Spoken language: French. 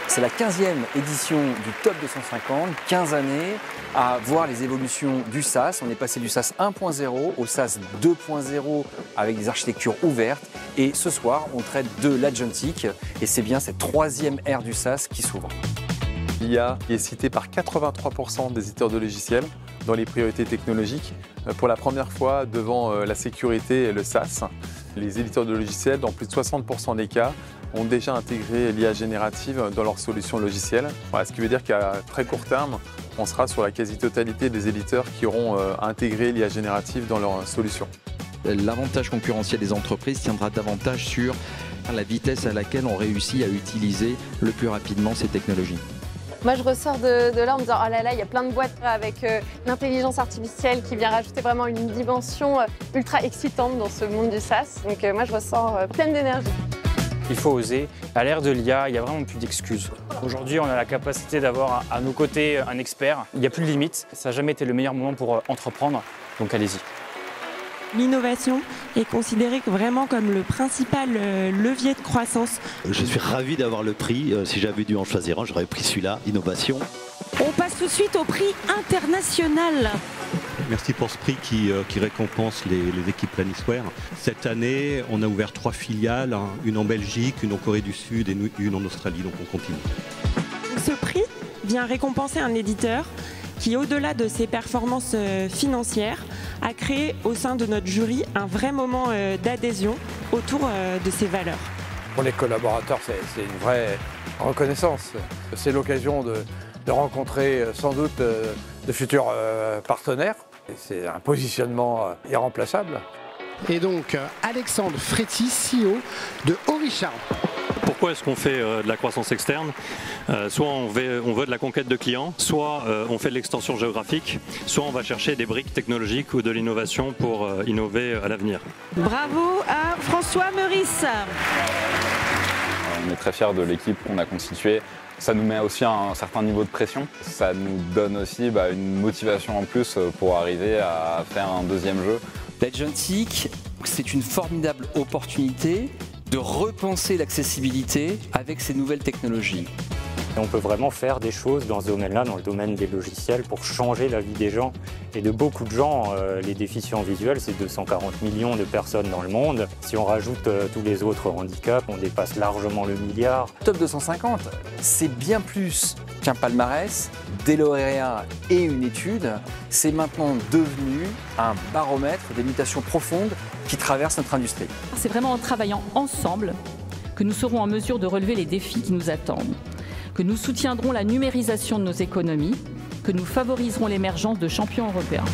C'est la 15e édition du Top 250, 15 années à voir les évolutions du SaaS. On est passé du SaaS 1.0 au SaaS 2.0 avec des architectures ouvertes. Et ce soir, on traite de l'agentic et c'est bien cette 3e ère du SaaS qui s'ouvre. L'IA est citée par 83% des éditeurs de logiciels dans les priorités technologiques. Pour la première fois devant la sécurité et le SaaS, les éditeurs de logiciels, dans plus de 60% des cas, ont déjà intégré l'IA générative dans leurs solutions logicielles. Voilà, ce qui veut dire qu'à très court terme, on sera sur la quasi-totalité des éditeurs qui auront intégré l'IA générative dans leurs solutions. L'avantage concurrentiel des entreprises tiendra davantage sur la vitesse à laquelle on réussit à utiliser le plus rapidement ces technologies. Moi, je ressors de là en me disant « Oh là là, il y a plein de boîtes avec l'intelligence artificielle qui vient rajouter vraiment une dimension ultra excitante dans ce monde du SaaS. » Donc moi, je ressors pleine d'énergie. Il faut oser. À l'ère de l'IA, il n'y a vraiment plus d'excuses. Aujourd'hui, on a la capacité d'avoir à nos côtés un expert. Il n'y a plus de limite. Ça n'a jamais été le meilleur moment pour entreprendre, donc allez-y. L'innovation est considérée vraiment comme le principal levier de croissance. Je suis ravi d'avoir le prix. Si j'avais dû en choisir un, j'aurais pris celui-là, innovation. On passe tout de suite au prix international. Merci pour ce prix qui récompense les équipes Planisware. Cette année, on a ouvert 3 filiales, une en Belgique, une en Corée du Sud et une en Australie, donc on continue. Ce prix vient récompenser un éditeur qui, au-delà de ses performances financières, a créé au sein de notre jury un vrai moment d'adhésion autour de ses valeurs. Pour les collaborateurs, c'est une vraie reconnaissance. C'est l'occasion de rencontrer sans doute de futurs partenaires. C'est un positionnement irremplaçable. Et donc, Alexandre Fréty, CEO de Orichard. Pourquoi est-ce qu'on fait de la croissance externe? Soit on veut de la conquête de clients, soit on fait de l'extension géographique, soit on va chercher des briques technologiques ou de l'innovation pour innover à l'avenir. Bravo à François Meurice. On est très fiers de l'équipe qu'on a constituée. Ça nous met aussi à un certain niveau de pression. Ça nous donne aussi une motivation en plus pour arriver à faire un deuxième jeu. L'agentic, c'est une formidable opportunité de repenser l'accessibilité avec ces nouvelles technologies. On peut vraiment faire des choses dans ce domaine-là, dans le domaine des logiciels, pour changer la vie des gens. Et de beaucoup de gens, les déficients visuels, c'est 240 millions de personnes dans le monde. Si on rajoute tous les autres handicaps, on dépasse largement le milliard. Top 250, c'est bien plus qu'un palmarès, des lauréats et une étude. C'est maintenant devenu un baromètre des mutations profondes qui traversent notre industrie. C'est vraiment en travaillant ensemble que nous serons en mesure de relever les défis qui nous attendent, que nous soutiendrons la numérisation de nos économies, que nous favoriserons l'émergence de champions européens.